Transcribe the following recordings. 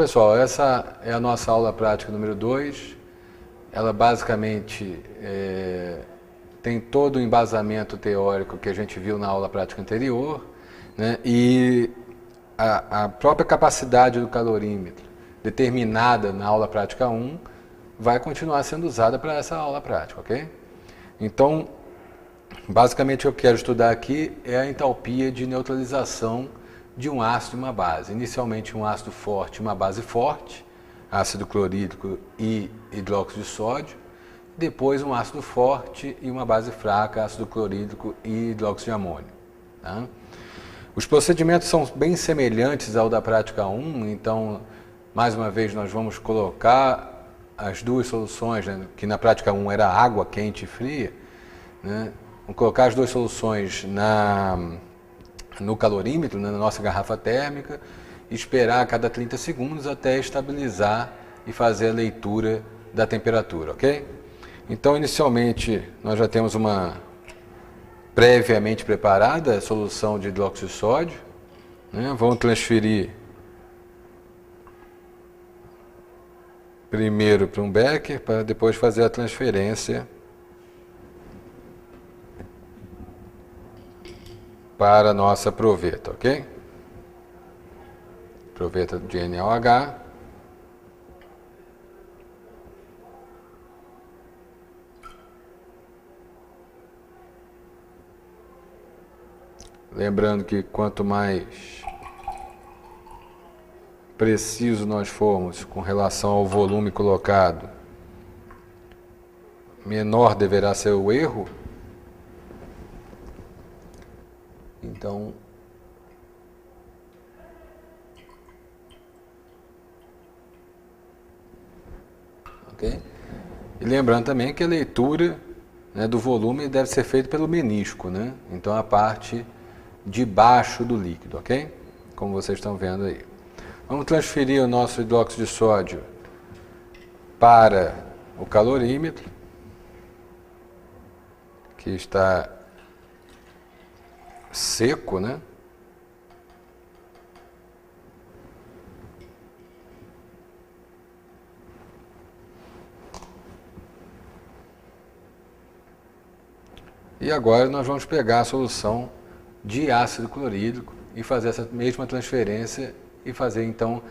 Então, pessoal, essa é a nossa aula prática número 2. Ela basicamente tem todo o embasamento teórico que a gente viu na aula prática anterior, né? E a própria capacidade do calorímetro, determinada na aula prática 1, vai continuar sendo usada para essa aula prática, ok? Então, basicamente o que eu quero estudar aqui é a entalpia de neutralização de um ácido e uma base. Inicialmente um ácido forte e uma base forte, ácido clorídrico e hidróxido de sódio. Depois um ácido forte e uma base fraca, ácido clorídrico e hidróxido de amônio. Tá? Os procedimentos são bem semelhantes ao da prática 1, então, mais uma vez, nós vamos colocar as duas soluções, né, que na prática 1 era água quente e fria, né? Vamos colocar as duas soluções no calorímetro, né, na nossa garrafa térmica, e esperar a cada 30 segundos até estabilizar e fazer a leitura da temperatura, ok? Então, inicialmente, nós já temos uma previamente preparada solução de hidróxido de sódio, né? Vamos transferir primeiro para um becker, para depois fazer a transferência para a nossa proveta, ok? Proveta de NaOH. Lembrando que quanto mais preciso nós formos com relação ao volume colocado, menor deverá ser o erro. Então, ok? E lembrando também que a leitura, né, do volume deve ser feita pelo menisco, né? Então a parte de baixo do líquido, ok? Como vocês estão vendo aí. Vamos transferir o nosso hidróxido de sódio para o calorímetro, que está seco, né? E agora nós vamos pegar a solução de ácido clorídrico e fazer essa mesma transferência e fazer então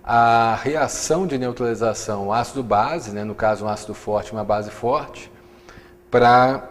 a reação de neutralização ácido-base, né? No caso um ácido forte e uma base forte, para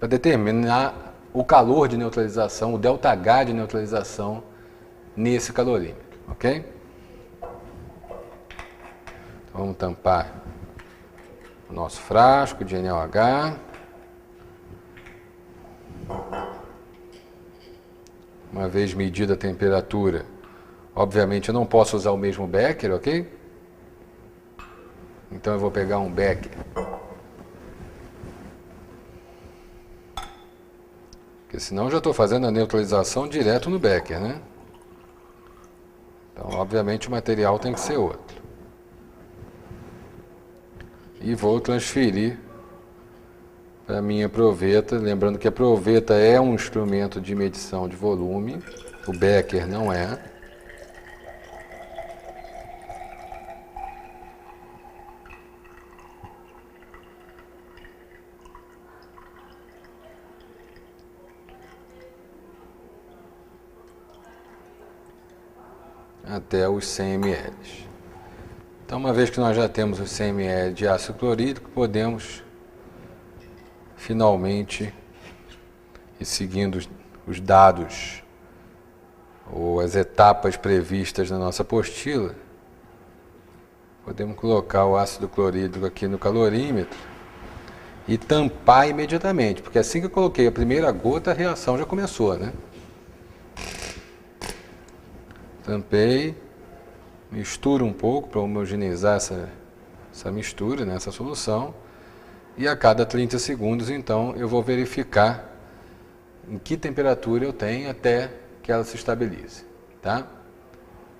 determinar o calor de neutralização, o ΔH de neutralização nesse calorímetro, ok? Então, vamos tampar o nosso frasco de NaOH. Uma vez medida a temperatura, obviamente eu não posso usar o mesmo becker, ok? Então eu vou pegar um becker. Porque senão eu já estou fazendo a neutralização direto no becker, né? Então, obviamente, o material tem que ser outro. E vou transferir para a minha proveta, lembrando que a proveta é um instrumento de medição de volume, o becker não é. Até os 100 ml. Então, uma vez que nós já temos os 100 ml de ácido clorídrico, podemos finalmente, e seguindo os dados ou as etapas previstas na nossa apostila, podemos colocar o ácido clorídrico aqui no calorímetro e tampar imediatamente, porque assim que eu coloquei a primeira gota, a reação já começou, né? Tampei, misturo um pouco para homogeneizar essa mistura, né, essa solução. E a cada 30 segundos, então, eu vou verificar em que temperatura eu tenho até que ela se estabilize. Tá?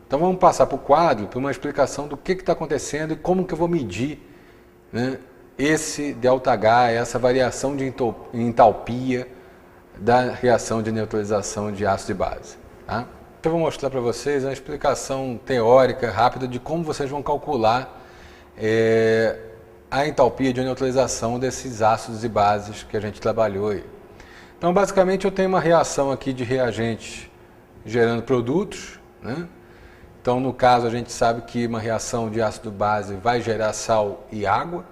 Então vamos passar para o quadro, para uma explicação do que está acontecendo e como que eu vou medir, né, esse ΔH, essa variação de entalpia da reação de neutralização de ácido e base. Tá? eu vou mostrar para vocês uma explicação teórica rápida de como vocês vão calcular a entalpia de neutralização desses ácidos e bases que a gente trabalhou aí. Então, basicamente, eu tenho uma reação aqui de reagentes gerando produtos, né? Então, no caso, a gente sabe que uma reação de ácido-base vai gerar sal e água,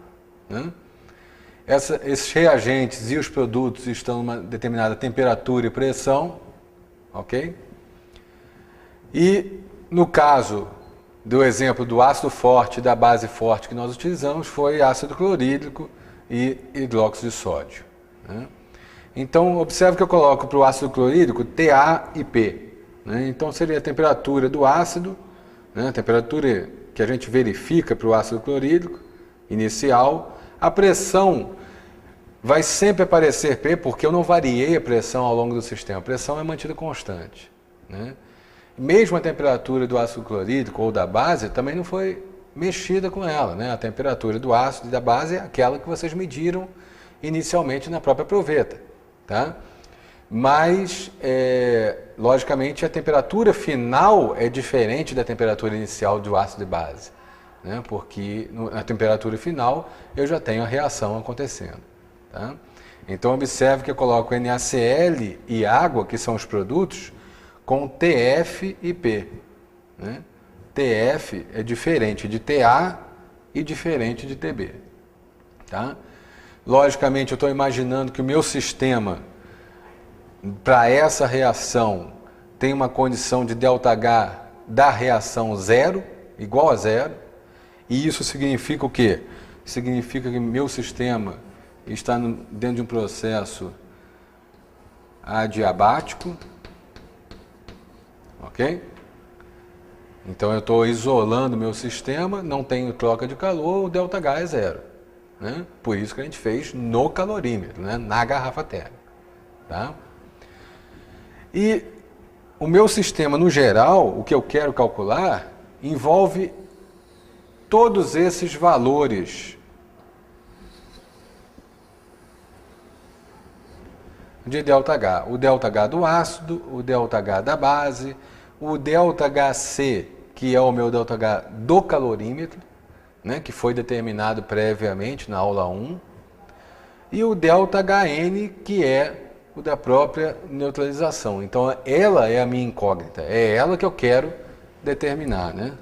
né? Esses reagentes e os produtos estão em uma determinada temperatura e pressão, ok? E, no caso do exemplo do ácido forte e da base forte que nós utilizamos, foi ácido clorídrico e hidróxido de sódio, né? Então, observe que eu coloco para o ácido clorídrico TA e P, né? Então, seria a temperatura do ácido, né? A temperatura que a gente verifica para o ácido clorídrico inicial. A pressão vai sempre aparecer P, porque eu não variei a pressão ao longo do sistema. A pressão é mantida constante, né? Mesmo a temperatura do ácido clorídrico ou da base também não foi mexida com ela, né? A temperatura do ácido e da base é aquela que vocês mediram inicialmente na própria proveta, tá? Mas, logicamente, a temperatura final é diferente da temperatura inicial do ácido e base, né? Porque na temperatura final eu já tenho a reação acontecendo, tá? Então, observe que eu coloco NaCl e água, que são os produtos, com TF e P, né? TF é diferente de TA e diferente de TB, tá? Logicamente, eu estou imaginando que o meu sistema, para essa reação, tem uma condição de ΔH da reação zero, igual a zero, e isso significa o quê? Significa que meu sistema está dentro de um processo adiabático, ok? Então eu estou isolando meu sistema, não tenho troca de calor, o ΔH é zero, né? Por isso que a gente fez no calorímetro, né? Na garrafa térmica, tá? E o meu sistema, no geral, o que eu quero calcular, envolve todos esses valores de ΔH. O ΔH do ácido, o ΔH da base, o ΔHc, que é o meu ΔH do calorímetro, né, que foi determinado previamente na aula 1, e o ΔHn, que é o da própria neutralização. Então, ela é a minha incógnita, é ela que eu quero determinar, né?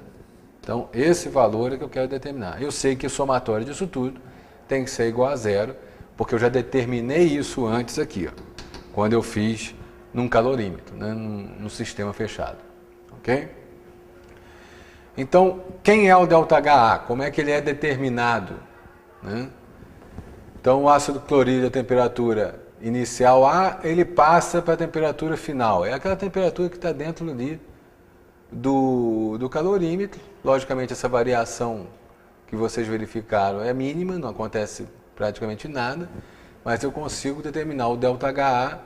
Então, esse valor é que eu quero determinar. Eu sei que o somatório disso tudo tem que ser igual a zero, porque eu já determinei isso antes aqui, ó, quando eu fiz num calorímetro, né, num sistema fechado, ok? Então, quem é o ΔHA? Como é que ele é determinado, né? Então, o ácido clorídrico, a temperatura inicial A, ele passa para a temperatura final. É aquela temperatura que está dentro ali do calorímetro. Logicamente, essa variação que vocês verificaram é mínima, não acontece praticamente nada, mas eu consigo determinar o ΔHA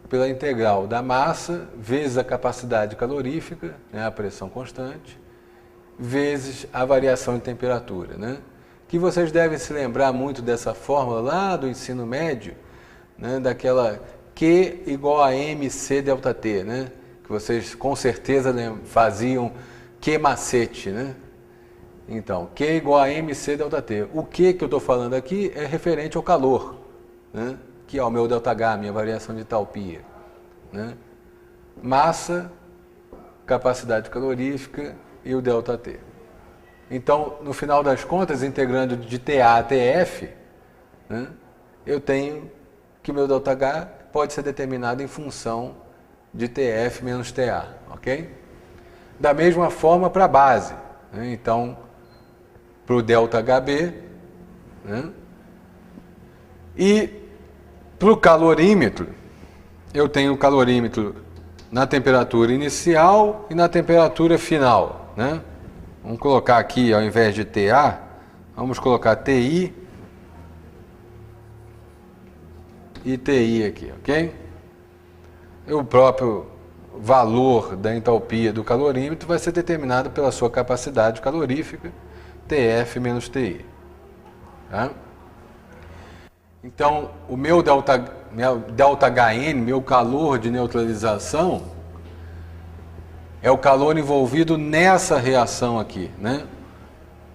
pela integral da massa vezes a capacidade calorífica, né, a pressão constante, vezes a variação de temperatura, né? Que vocês devem se lembrar muito dessa fórmula lá do ensino médio, né, daquela Q igual a MC ΔT, né? Que vocês com certeza faziam Q macete, né? Então, Q igual a MC ΔT. O Q que eu estou falando aqui é referente ao calor, né? Que é o meu ΔH, minha variação de entalpia, né? Massa, capacidade calorífica e o ΔT. Então, no final das contas, integrando de TA a TF, né, eu tenho que o meu ΔH pode ser determinado em função de TF menos TA, ok? Da mesma forma para a base, né? Então, para o ΔHB, né? E para o calorímetro, eu tenho o calorímetro na temperatura inicial e na temperatura final, né? Vamos colocar aqui, ao invés de TA, vamos colocar TI e TI aqui, ok? E o próprio valor da entalpia do calorímetro vai ser determinado pela sua capacidade calorífica, TF menos TI. Tá? Então, o meu ΔHn, meu calor de neutralização, é o calor envolvido nessa reação aqui, né?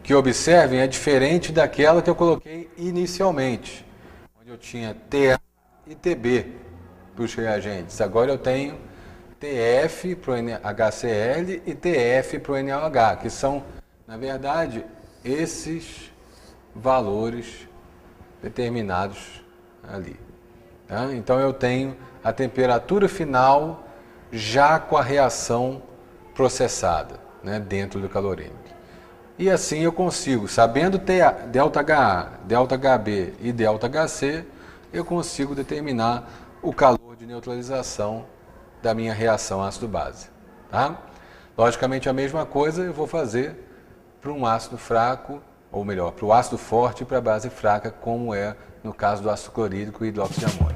Que observem, é diferente daquela que eu coloquei inicialmente, onde eu tinha TA e TB para os reagentes. Agora eu tenho TF para o HCl e TF para o NaOH, que são, na verdade, esses valores determinados ali. Tá? Então eu tenho a temperatura final já com a reação processada, né, dentro do calorímetro. E assim eu consigo, sabendo ΔHA, ΔHB e ΔHC, eu consigo determinar o calor de neutralização da minha reação ácido-base. Tá? Logicamente a mesma coisa eu vou fazer para um ácido fraco, ou melhor, para o ácido forte e para a base fraca, como é no caso do ácido clorídrico e hidróxido de amônio.